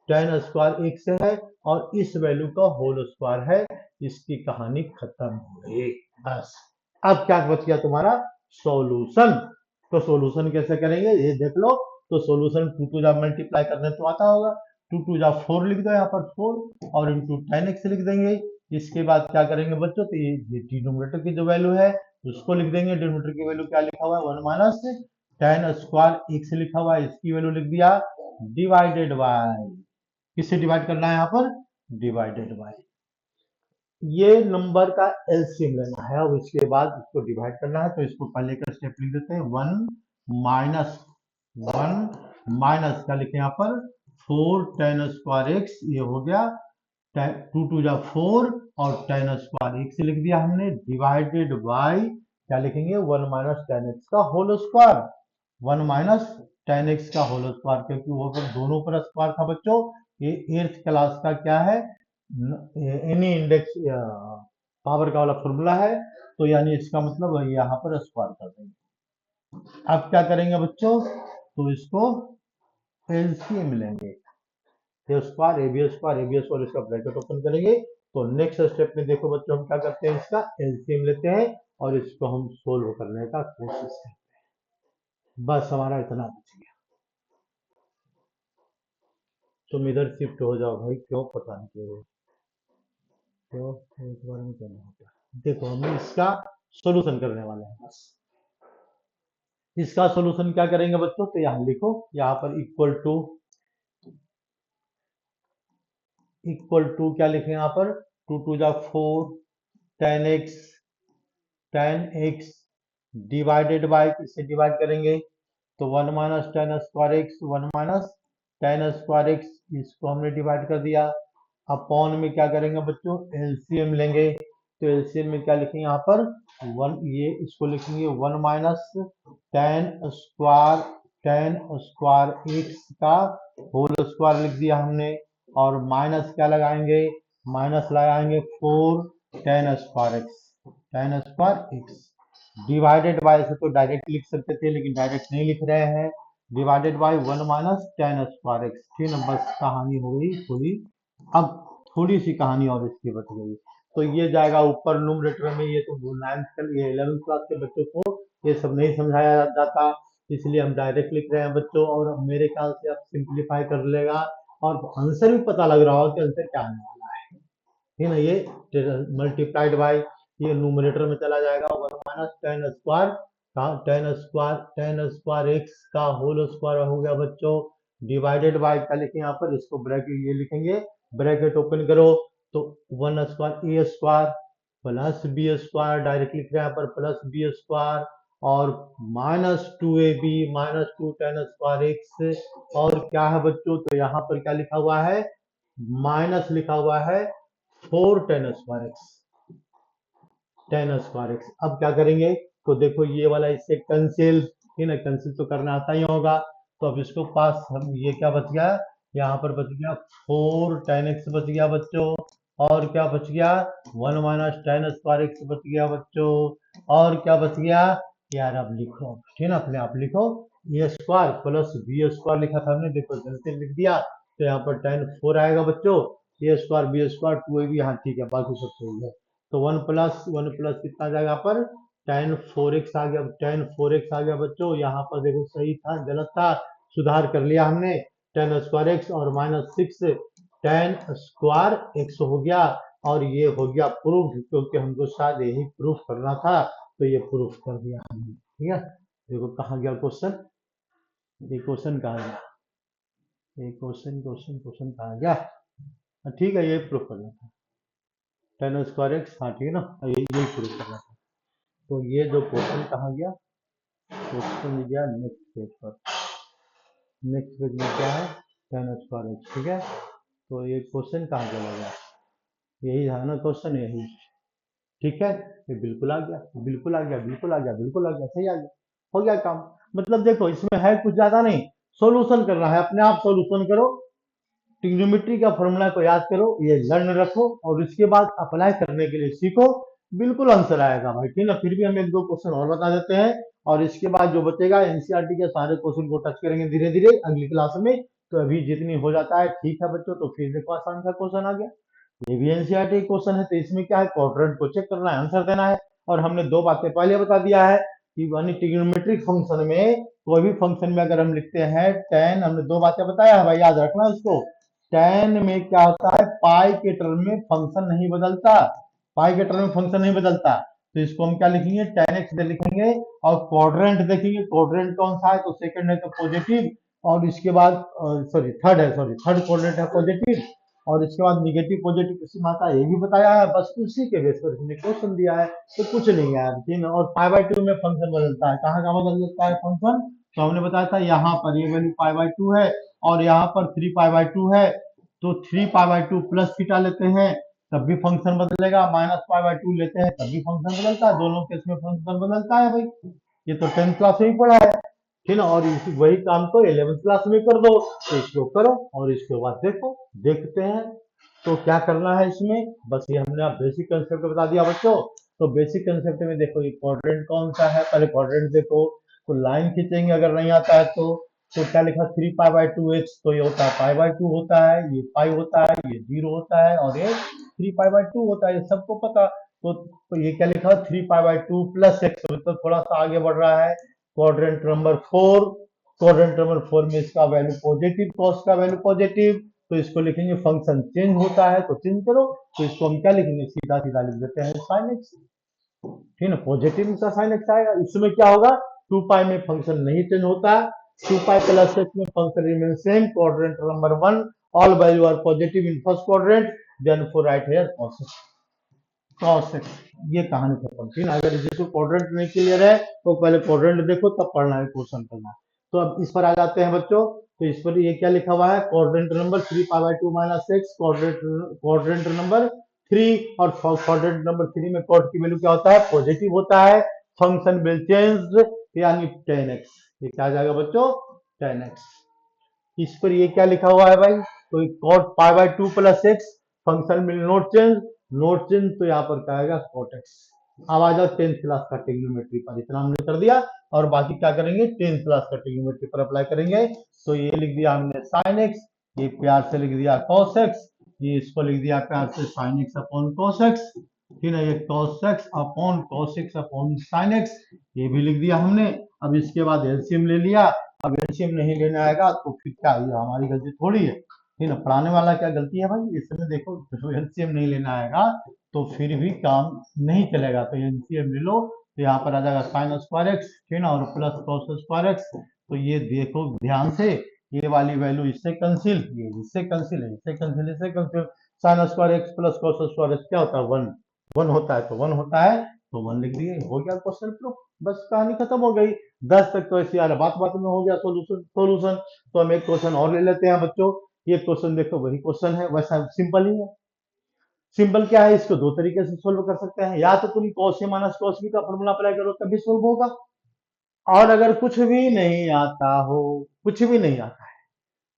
ten square x है, और इस वैल्यू का होल स्क्वायर है, इसकी कहानी खत्म हो गई, बस। अब क्या बच गया तुम्हारा, सॉल्यूशन। तो सॉल्यूशन कैसे करेंगे ये देख लो, तो सॉल्यूशन टू टू जा मल्टीप्लाई करने तो आता होगा, टू टू जा फोर लिख दो यहाँ पर फोर, और इंटू टेन एक्स लिख देंगे। इसके बाद क्या करेंगे बच्चों, तो ये डिनोमिनेटर की जो वैल्यू है उसको लिख देंगे, डिनोमिनेटर की वैल्यू क्या लिखा हुआ है, one minus ten square x लिखा हुआ है, इसकी वैल्यू लिख दिया, डिवाइडेड बाय, किससे डिवाइड करना है यहाँ पर, डिवाइडेड बाय, ये नंबर का एलसीएम लेना है, अब इसके बाद इसको डिवाइड करना है, तो इसको पहले का स्टेप लिख देते हैं, माइनस वन माइनस क्या लिखे यहाँ पर, फोर टेन स्क्वायर एक्स, ये हो गया, टू टू जा फोर, और टेन स्क्वायर एक्स लिख दिया हमने, डिवाइडेड बाय क्या लिखेंगे, वन माइनस टेन एक्स का whole square, one minus ten x का होल स्क्वायर, क्योंकि वो पर दोनों पर स्क्वायर था बच्चों, ये एर्थ क्लास का क्या है, एनी इंडेक्स पावर का वाला फॉर्मूला है, तो यानी इसका मतलब यहाँ पर स्क्वायर कर देंगे। अब क्या करेंगे बच्चों, तो इसको एलसीएम लेंगे, A square A B square A B square, इसका ब्रैकेट ओपन करेंगे, तो नेक्स्ट स्टेप में देखो बच्चों हम क्या करते हैं, इसका एलसीएम लेते हैं और इसको हम सोल्व करने का कोशिश करते हैं, बस हमारा इतना बच गया। तुम इधर शिफ्ट हो जाओ भाई, क्यों पता नहीं क्यों, क्यों एक बार में करना होता है। देखो हम इसका सॉल्यूशन करने वाले हैं, बस इसका सॉल्यूशन क्या करेंगे बच्चों, तो यहाँ लिखो, यहाँ पर इक्वल टू क्या लिखें यहाँ पर, टू टू जा four, ten x divided by, किससे डिवाइड करेंगे, तो one minus ten square x, one minus ten square x, इसको हमने डिवाइड कर दिया। अपॉन में क्या करेंगे बच्चों, एलसीएम लेंगे। तो एलसीएम में क्या लिखेंगे यहाँ पर, वन, ये इसको लिखेंगे one minus ten square x का होल स्क्वायर लिख दिया हमने। और माइनस क्या लगाएंगे, माइनस लगाएंगे four ten square x divided by, से तो डायरेक्ट लिख सकते थे लेकिन डायरेक्ट नहीं लिख रहे हैं, divided by one minus ten square x. ठीक है, बस कहानी हो गई थोड़ी। अब थोड़ी सी कहानी और इसकी बच गई। तो ये जाएगा ऊपर न्यूमरेटर में। ये तो नाइन्थ ये 11th क्लास के बच्चों को ये सब नहीं समझाया जाता, इसलिए हम डायरेक्ट लिख रहे हैं बच्चों। और मेरे ख्याल से आप सिंप्लीफाई कर लेगा और आंसर भी पता लग रहा होगा कि आंसर क्या आने वाला है। ठीक है ना, ये मल्टीप्लाइड बाय, ये न्यूमरेटर में चला जाएगा one minus ten square x का होल स्क्वायर हो गया बच्चों, डिवाइडेड बाय क्या लिखें यहाँ पर, इसको ब्रैकेट ये लिखेंगे, ब्रैकेट ओपन करो तो one square A square plus B square, direct लिख रहे हैं यहाँ पर प्लस बी स्क्वायर, और minus two A B minus two ten square X. और क्या है बच्चों, तो यहाँ पर क्या लिखा हुआ है, माइनस लिखा हुआ है फोर टेन स्क्वायर एक्स। अब क्या करेंगे, तो देखो ये वाला इससे कैंसिल, ठीक है, कैंसिल तो करना आता ही होगा। तो अब इसको पास, हम ये क्या बच गया, यहाँ पर बच गया फोर टेन एक्स बच गया बच्चों, और क्या बच गया, one minus ten square x बच गया बच्चों, और क्या बच गया यार, अब लिखो, ठीक है ना, अपने आप लिखो, ए स्क्वायर प्लस बी स्क्वायर लिखा था हमने, देखो जल्दी लिख दिया। तो यहाँ पर टेन फोर आएगा बच्चों, A square B square two A B, हाँ ठीक है, बाकी सब सही है। तो वन प्लस कितना आ जाएगा यहाँ पर, टेन फोर एक्स आ गया, टेन फोर एक्स आ गया बच्चों। यहाँ पर देखो सही था गलत था, सुधार कर लिया हमने, टेन स्क्वायर एक्स और minus six ten square x हो गया। और ये हो गया प्रूफ, क्योंकि हमको शायद यही प्रूफ करना था, तो ये प्रूफ कर दिया हमने। ठीक है, देखो कहाँ गया क्वेश्चन, ये क्वेश्चन कहाँ गया, ये क्वेश्चन कहाँ गया, ठीक है, ये प्रूफ करना था, टेन स्क्वायर एक्स, हाँ ठीक है ना, यही प्रूफ करना था। तो ये जो क्वेश्चन कहाँ गया, क्वेश्चन गया नेक्स्ट पेज पर, नेक्स्ट पेज में क्या है, टेन स्क्वायर एक्स, ठीक है। तो ये क्वेश्चन कहाँ चला गया, यही है ना क्वेश्चन, यही, ठीक है, ये बिल्कुल आ गया, बिल्कुल आ गया, बिल्कुल आ गया, बिल्कुल आ गया, सही आ गया, हो गया काम। मतलब देखो इसमें है कुछ ज्यादा नहीं, सॉल्यूशन करना है, अपने आप सॉल्यूशन करो, ट्रिग्नोमेट्री का फॉर्मूला को याद करो, ये लर्न रखो, और इसके बाद अप्लाई करने के लिए सीखो, बिल्कुल आंसर आएगा भाई, ठीक है ना। फिर भी हम एक दो क्वेश्चन और बता देते हैं, और इसके बाद जो बचेगा एनसीईआरटी के सारे क्वेश्चन को टच करेंगे धीरे धीरे अगली क्लास में। तो अभी जितनी हो जाता है ठीक है बच्चों। तो फिर देखो आसान सा क्वेश्चन आ गया, ये भी एनसीईआरटी क्वेश्चन है, तो इसमें क्या है, क्वाड्रेंट को चेक करना है, आंसर देना है। और हमने दो बातें पहले बता दिया है कि यानी ट्रिग्नोमेट्रिक फंक्शन में, कोई भी फंक्शन में अगर हम लिखते हैं टेन, हमने दो बातें बताया है भाई, याद रखना इसको। टेन में क्या होता है, पाई के टर्म में फंक्शन नहीं बदलता, पाई के टर्म में फंक्शन नहीं बदलता। तो इसको हम क्या लिखेंगे, टेन एक्स लिखेंगे। और क्वाड्रेंट देखेंगे, क्वाड्रेंट कौन सा है, तो सेकंड है तो पॉजिटिव, और इसके बाद सॉरी थर्ड है, सॉरी थर्ड क्वाड्रेंट है पॉजिटिव, और इसके बाद निगेटिव पॉजिटिव किसी माता ये भी बताया है, बस उसी के बेस पर इसने क्वेश्चन दिया है, तो कुछ नहीं है ठीक है। और पाई बाय टू में फंक्शन बदलता है, कहाँ कहाँ बदल जाता है फंक्शन, तो हमने बताया था यहाँ पर ये वैल्यू पाई बाय टू है, और यहाँ पर थ्री पाई बाय टू है, तो three pi by two plus theta लेते हैं तब भी फंक्शन बदलेगा, माइनस पाई बाय टू लेते हैं तब भी फंक्शन बदलता है, दोनों केस में फंक्शन बदलता है भाई, ये तो 10th क्लास में ही पढ़ा है, ठीक है। और वही काम को 11th क्लास में कर दो, तो इसको करो और इसके बाद देखो, देखते हैं तो क्या करना है इसमें। बस ये हमने आप बेसिक कंसेप्ट बता दिया बच्चों। तो बेसिक कंसेप्ट में देखो, ये क्वाड्रेंट कौन सा है, पहले क्वाड्रेंट देखो, तो लाइन खींचेंगे अगर नहीं आता है तो क्या लिखा, three pi by two x, तो ये होता है पाई बाय टू होता है, ये पाई होता है, ये जीरो होता है, और ये थ्री पाई बाय टू होता है, ये सबको पता। तो ये क्या लिखा, three pi by two plus x, तो थोड़ा सा आगे बढ़ रहा है। Quadrant number four, quadrant number four में इसका वैल्यू पॉजिटिव, कॉस का वैल्यू पॉजिटिव, तो इसको लिखेंगे फंक्शन चेंज होता है तो चेंज करो, तो इसको हम क्या लिखेंगे, सीधा सीधा लिख देते हैं साइन एक्स, ठीक है ना, पॉजिटिव का साइन एक्स आएगा। इसमें क्या होगा, टू पाई में फंक्शन नहीं चेंज होता, टू पाई प्लस एक्स में function remain same, quadrant number one, all value are positive in first quadrant, then for right here cos x, ये कहानी खत्म, ठीक है। अगर जिसको क्वाड्रेंट नहीं क्लियर है तो पहले क्वाड्रेंट देखो तब पढ़ना है, क्वेश्चन करना है। तो अब इस पर आ जाते हैं बच्चों। तो इस पर ये क्या लिखा हुआ है, quadrant number 3 π/2 - x, quadrant number 3, और क्वाड्रेंट नंबर 3 में क्वाड की वैल्यू क्या होता है, पॉजिटिव होता है। फंक्शन विल चेंज, यानी 10x। ये क्या आ जाएगा बच्चों, 10x। इस पर ये क्या लिखा हुआ है भाई, तो cot π/2 + x, function will not change, not change, तो यहाँ पर क्या आएगा, cot x। अब आ जाओ 10th क्लास का ट्रिग्नोमेट्री पर, इतना हमने कर दिया, और बाकी क्या करेंगे, 10th क्लास का ट्रिग्नोमेट्री पर अप्लाई करेंगे। तो ये लिख दिया हमने sin x, ये प्यार से लिख दिया cos x, ये इसको लिख दिया प्यार से sin x upon cos x, ठीक है, ये cos x upon cos x upon sin x, ये भी लिख दिया हमने। अब इसके बाद एलसीएम ले लिया। अब एलसीएम नहीं लेने आएगा तो फिर क्या, ये हमारी गलती थोड़ी है, ठीक है, पढ़ाने वाला क्या गलती है भाई, इस समय देखो एलसीएम नहीं लेना आएगा तो फिर भी काम नहीं चलेगा। तो एलसीएम ले लो, तो यहाँ पर आ जाएगा साइन स्क्वायर एक्स, ठीक है ना, और प्लस कॉस स्क्वायर एक्स। तो ये देखो ध्यान से, ये वाली वैल्यू इससे कैंसिल, ये इससे कैंसिल है, इससे कैंसिल, इससे cancel, sine square x plus cos square x क्या होता है, 1, 1 होता है, तो 1 होता है, तो 1 लिख दिए, हो गया क्वेश्चन प्रूफ, बस कहानी खत्म हो गई। 10 तक तो ऐसे यार बात बात में हो गया सोल्यूशन सोल्यूशन। तो हम एक क्वेश्चन और ले लेते हैं बच्चों। ये क्वेश्चन देखो वही क्वेश्चन है, वैसा सिंपल ही है। सिंपल क्या है, इसको दो तरीके से सोल्व कर सकते हैं, या तो तुम cos a minus cos b का फॉर्मूला अप्लाई करो तभी सोल्व होगा, और अगर कुछ भी नहीं आता हो, कुछ भी नहीं आता है,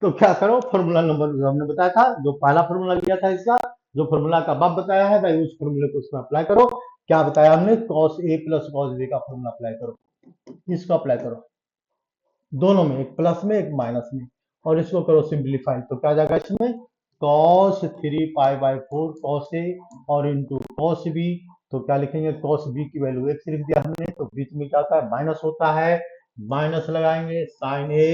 तो क्या करो, फॉर्मूला नंबर जो हमने बताया था, जो पहला फॉर्मूला लिया था इसका, जो फॉर्मूला का बाप बताया है भाई, उस फॉर्मूले को उसमें अप्लाई करो। क्या बताया हमने, cos a + cos b का फॉर्मूला अप्लाई करो, इसको अप्लाई करो दोनों में, एक प्लस में एक माइनस में, और इसको करो सिंप्लीफाई, तो क्या जाएगा इसमें, cos 3π/4 cos a और इंटू cos b। तो क्या लिखेंगे, cos b की वैल्यू x लिख दिया हमने, तो बीच में क्या होता है, माइनस होता है, माइनस लगाएंगे sin a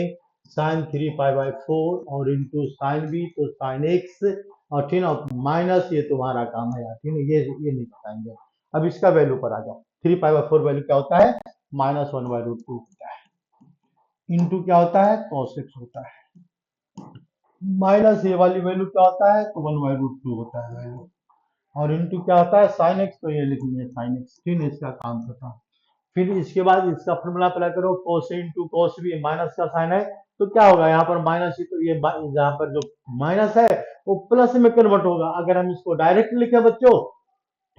sin 3π/4 और इंटू sin b, तो sin x, और ठीक है, माइनस, ये तुम्हारा काम है यार, ठीक है, ये नहीं बताएंगे। अब इसका वैल्यू पर आ जाओ, 3π/4 वैल्यू क्या होता है, -1/√2 होता है, इंटू क्या होता है, cos x होता है, माइनस ये वाली वैल्यू क्या होता है, तो 1/√2 होता है वैल्यू, और इंटू क्या होता है, sin x, तो ये लिखेंगे sin x, ठीक है, इसका काम खत्म। फिर इसके बाद इसका फॉर्मूला अप्लाई करो, cos a into cos b, minus का साइन है, तो क्या होगा, यहाँ पर माइनस ही, तो ये यहाँ पर जो माइनस है वो प्लस में कन्वर्ट होगा। अगर हम इसको डायरेक्ट लिखे बच्चों,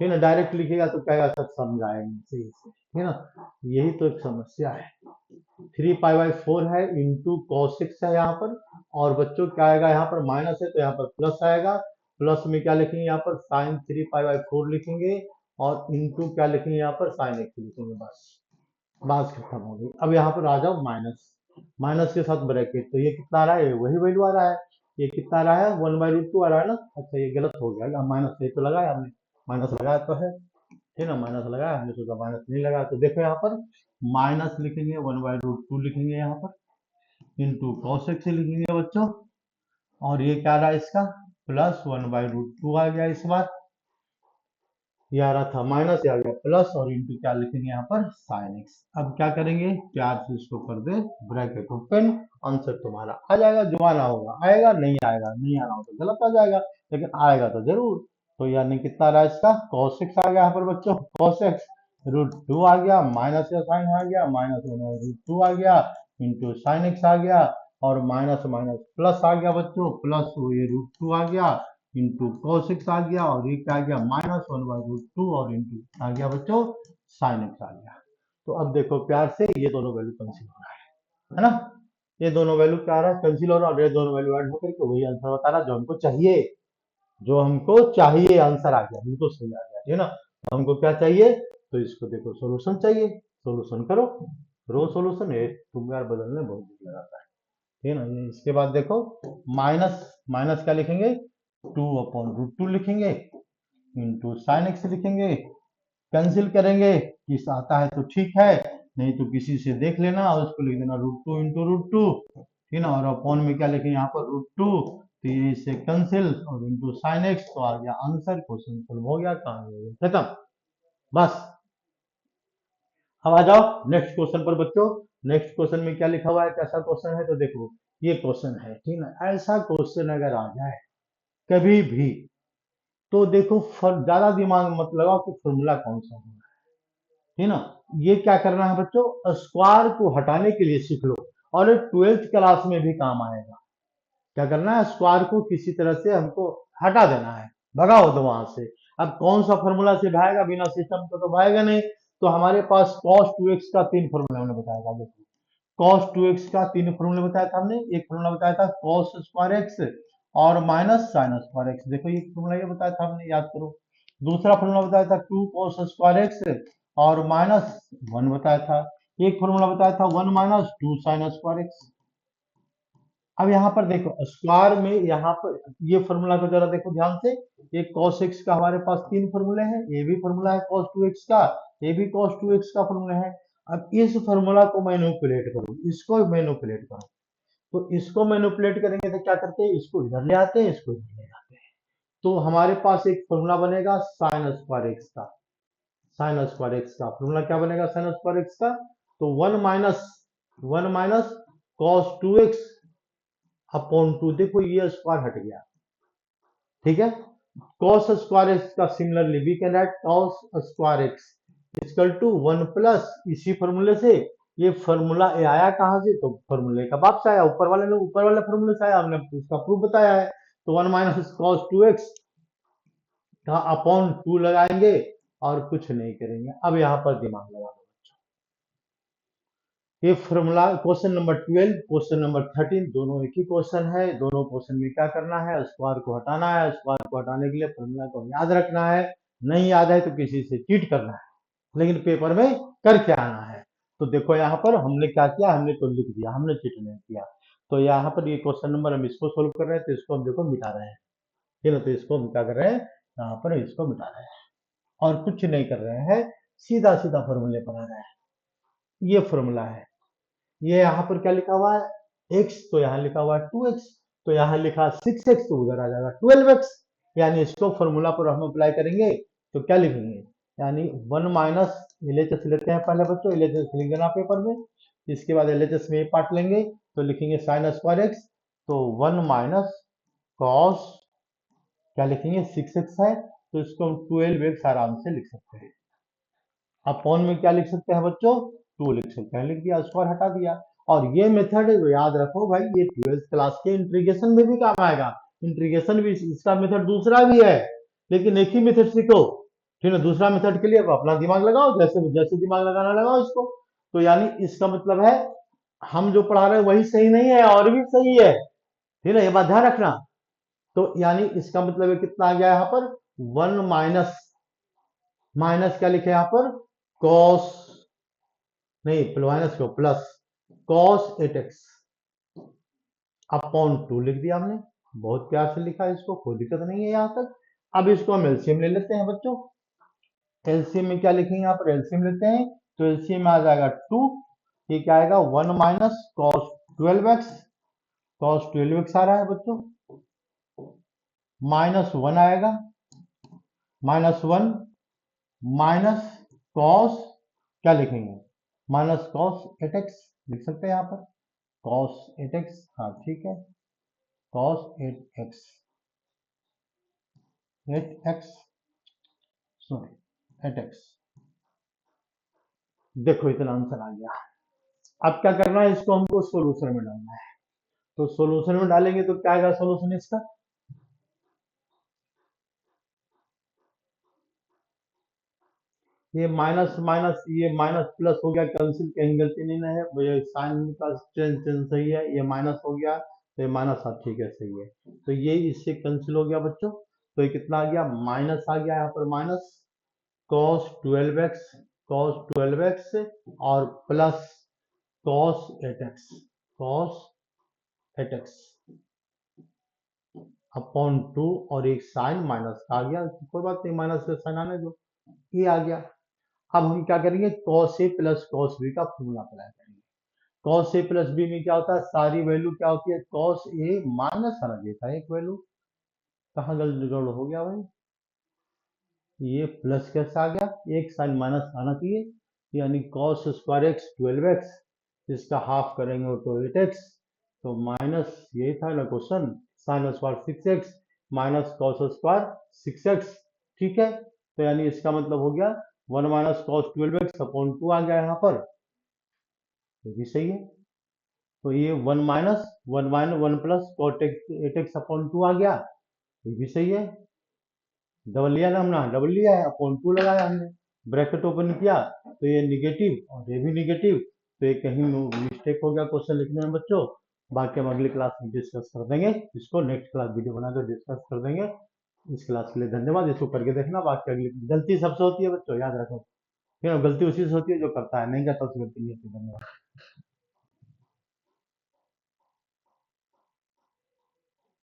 ठीक है ना, डायरेक्ट लिखेगा तो क्या सब समझाएंगे सही से, ठीक है ना, यही तो एक समस्या है। 3π/4 है इंटू cos 6 है यहाँ पर, और बच्चों क्या आएगा, यहाँ पर माइनस है तो यहाँ पर प्लस आएगा, प्लस में क्या लिखेंगे, यहाँ पर sin 3π/4 लिखेंगे, और इंटू क्या लिखेंगे, यहाँ पर sin x लिखेंगे, बस बात खत्म हो गई। अब यहाँ पर आ जाओ माइनस, माइनस के साथ ब्रैकेट, तो ये कितना आ रहा है, वही वैल्यू आ रहा है, ये कितना आ रहा है, 1/√2 आ रहा है ना, अच्छा ये गलत हो गया, माइनस ये तो लगाया हमने, माइनस लगाया तो है, ठीक है ना, माइनस लगाया, हमने सोचा माइनस नहीं लगाया, तो देखो यहाँ पर माइनस लिखेंगे, 1/√2 लिखेंगे यहाँ पर, इंटू cos x लिखेंगे बच्चों, और ये क्या रहा इसका, प्लस 1/√2 आ गया इस बार, ये आ रहा था माइनस, आ गया प्लस, और इंटू क्या लिखेंगे यहाँ पर sin x। अब क्या करेंगे, प्यार से इसको कर दे ब्रैकेट ओपन, आंसर तुम्हारा आ जाएगा, जो आना होगा आएगा, नहीं आएगा, नहीं आना होगा तो गलत आ जाएगा, लेकिन आएगा तो जरूर। तो यानी कितना रहा इसका, cos x आ गया यहाँ पर बच्चों, cos x √2 आ गया, माइनस का साइन आ गया, -1/√2 आ गया, इंटू sin x आ गया, और माइनस माइनस प्लस आ गया बच्चों, प्लस ये √2 आ गया, इंटू cos x आ गया, और ये क्या आ गया, -1/√2, और इंटू आ गया बच्चों sin x आ गया। तो अब देखो प्यार से, ये दोनों वैल्यू कैंसिल हो रहा है ना, ये दोनों वैल्यू क्या आ रहा है, कैंसिल हो रहा है, और ये दोनों वैल्यू ऐड होकर के वही आंसर बता रहा है जो हमको चाहिए, जो हमको चाहिए आंसर आ गया, बिल्कुल सही आ गया, ठीक है ना। तो हमको क्या चाहिए, तो इसको देखो सोल्यूशन चाहिए, सोल्यूशन करो, रो सोल्यूशन है, तुम यार बदलने बहुत दिल लगाता है, ठीक है ना। ये इसके बाद देखो, माइनस, माइनस क्या लिखेंगे, 2/√2 लिखेंगे, इंटू साइन एक्स लिखेंगे, कैंसिल करेंगे, किस आता है तो ठीक है, नहीं तो किसी से देख लेना और उसको लिख देना √2 इंटू √2, ठीक है ना, और अपॉन में क्या लिखेंगे यहाँ पर √2, तो ये इससे कैंसिल, और इंटू साइन एक्स, तो आ गया आंसर, क्वेश्चन सॉल्व हो गया, कहानी हो गई खत्म, बस। अब आ जाओ नेक्स्ट क्वेश्चन पर बच्चों। नेक्स्ट क्वेश्चन में क्या लिखा हुआ है, कैसा क्वेश्चन है, तो देखो ये क्वेश्चन है, ठीक है ना। ऐसा क्वेश्चन अगर आ जाए कभी भी, तो देखो ज्यादा दिमाग मत लगाओ कि फॉर्मूला कौन सा होगा, ठीक है ना। ये क्या करना है बच्चों, स्क्वायर को हटाने के लिए सीख लो, और 12th क्लास में भी काम आएगा। क्या करना है, स्क्वायर को किसी तरह से हमको हटा देना है, भगाओ दो वहां से। अब कौन सा फॉर्मूला से भागेगा, बिना सिस्टम को तो भागेगा नहीं। तो हमारे पास cos 2x का 3 फॉर्मूला हमने बताया था। देखो cos 2x का 3 फॉर्मूला बताया था हमने। एक फॉर्मूला बताया था cos स्क्वायर x और माइनस साइन स्क्वायर x। देखो ये फॉर्मूला ये बताया था हमने, याद करो। दूसरा फॉर्मूला बताया था 2 cos स्क्वायर x और माइनस 1 बताया था। एक फॉर्मूला बताया था 1 माइनस 2 साइन स्क्वायर x। अब यहाँ पर देखो स्क्वायर में, यहाँ पर ये फॉर्मूला को जरा देखो ध्यान से। ये cos x का हमारे पास 3 फॉर्मूले हैं, ये भी फॉर्मूला है cos 2x का, ये भी cos 2x का फॉर्मूला है। अब इस फॉर्मूला को मैनिपुलेट करो, इसको मैनिपुलेट करो। तो इसको मैनिपुलेट करेंगे तो क्या करते हैं, इसको इधर ले आते हैं, इसको इधर ले आते हैं। तो हमारे पास एक फॉर्मूला बनेगा साइन स्क्वायर एक्स का। साइन स्क्वायर एक्स का फॉर्मूला क्या बनेगा, साइन स्क्वायर एक्स का। तो 1 माइनस cos 2x अपॉन 2। देखो ये स्क्वायर हट गया, ठीक है। cos स्क्वायर एक्स का similarly we can write cos square x equal to 1 plus इसी फॉर्मूले से। ये फॉर्मूला ये आया कहां से, तो फॉर्मूले का वापस आया, ऊपर वाले फॉर्मूले से आया, हमने उसका प्रूफ बताया है। तो 1 माइनस cos 2x का अपॉन 2 लगाएंगे और कुछ नहीं करेंगे। अब यहाँ पर दिमाग लगा दो। ये formula question number 12, question number 13 दोनों एक ही क्वेश्चन है। दोनों क्वेश्चन में क्या करना है, स्क्वायर को हटाना है। स्क्वायर को हटाने के लिए फॉर्मूला को याद रखना है। नहीं याद है तो किसी से चीट करना है, लेकिन पेपर में करके आना है। तो देखो यहाँ पर हमने क्या किया, हमने तो लिख दिया, हमने चीट नहीं किया। तो यहाँ पर ये क्वेश्चन नंबर हम इसको सोल्व कर रहे हैं, तो इसको हम देखो मिटा रहे हैं। ठीक है, तो इसको हम क्या कर रहे हैं, यहाँ पर इसको मिटा रहे हैं और कुछ नहीं कर रहे हैं, सीधा सीधा फॉर्मूले बना रहे हैं। ये फॉर्मूला है। ये यहाँ पर क्या लिखा हुआ है, x, तो यहाँ लिखा हुआ है 2x, तो यहाँ लिखा 6x, तो उधर आ जाएगा 12x। यानी इसको फॉर्मूला पर हम अप्लाई करेंगे तो क्या लिखेंगे, यानी 1 माइनस एलएचएस लेते हैं पहले बच्चों, एलएचएस लिखेंगे ना पेपर में। इसके बाद एलएचएस में ये पार्ट लेंगे तो लिखेंगे साइन स्क्वायर एक्स। तो 1 माइनस कॉस क्या लिखेंगे, 6x है, तो इसको हम 12x आराम से लिख सकते हैं। अपॉन में क्या लिख सकते हैं बच्चों, 2 लिख सकते हैं, लिख दिया, स्क्वायर हटा दिया। और ये मेथड है, याद रखो भाई, ये 12th क्लास के इंटीग्रेशन में भी काम आएगा। इंटीग्रेशन भी इसका मेथड दूसरा भी है, लेकिन एक ही मेथड सीखो, ठीक है। दूसरा मेथड के लिए अब अपना दिमाग लगाओ, जैसे जैसे दिमाग लगाना लगाओ इसको। तो यानी इसका मतलब है हम जो पढ़ा रहे हैं वही सही नहीं है, और भी सही है, ठीक है, ये बात ध्यान रखना। तो यानी इसका मतलब है कितना आ गया यहाँ पर, 1 माइनस, माइनस क्या लिखे यहाँ पर, कॉस, नहीं माइनस को प्लस cos 8x अपॉन 2 लिख दिया हमने। बहुत प्यार से लिखा है, इसको कोई दिक्कत नहीं है यहाँ तक। अब इसको हम एलसीएम ले लेते हैं बच्चों। एलसीएम में क्या लिखेंगे, यहाँ पर एलसीएम लेते हैं, तो एलसीएम में आ जाएगा 2। ये क्या आएगा, 1 minus cos 12x, cos 12x आ रहा है बच्चों, माइनस 1 आएगा, माइनस 1 माइनस cos, क्या लिखेंगे, माइनस cos 8x लिख सकते हैं यहाँ पर, cos 8x, हाँ ठीक है, cos 8x, 8x, sorry 8x। देखो इतना आंसर आ गया। अब क्या करना है, इसको हमको सोल्यूशन में डालना है। तो सोल्यूशन में डालेंगे तो क्या आएगा सोल्यूशन इसका, ये माइनस माइनस, ये माइनस प्लस हो गया, कैंसिल, कहीं गलती नहीं है, ये साइन का चेंज सही है, ये माइनस हो गया तो ये माइनस, हाँ ठीक है सही है। तो ये इससे कैंसिल हो गया बच्चों। तो ये कितना आ गया, माइनस आ गया यहाँ पर, minus cos 12x, cos 12x और plus cos 8x, cos 8x upon 2, और एक साइन माइनस का आ गया, कोई बात नहीं, माइनस का साइन आने दो, ये आ गया। अब हम क्या करेंगे, cos a plus cos b का फॉर्मूला अप्लाई करेंगे। cos a प्लस b में क्या होता है, सारी वैल्यू क्या होती है, cos a माइनस आना चाहिए था एक वैल्यू, कहाँ गड़बड़ हो गया भाई, ये प्लस कैसे आ गया, एक साइन माइनस आना चाहिए। यानी cos स्क्वायर एक्स 12x, इसका हाफ करेंगे तो 8x, तो माइनस, यही था ना question, sine square 6x minus cos square 6x, ठीक है। तो यानी इसका मतलब हो गया 1 माइनस cos 12x अपॉन 2 आ गया यहाँ पर, ये भी सही है। तो ये 1 plus cot at x upon 2 आ गया, ये भी सही है। डबल लिया ना हमने, डबल लिया है, अपॉन 2 लगाया हमने, ब्रैकेट ओपन किया तो ये निगेटिव और ये भी निगेटिव, तो ये कहीं मिस्टेक हो गया क्वेश्चन लिखने में बच्चों। बाकी हम अगली क्लास में डिस्कस कर देंगे इसको, नेक्स्ट क्लास वीडियो बनाकर डिस्कस कर देंगे। इस क्लास के लिए धन्यवाद, इसको करके देखना। बाकी अगली गलती सबसे होती है बच्चों, याद रखो, फिर गलती उसी से होती है जो करता है, नहीं करता उसकी गलती नहीं होती। धन्यवाद।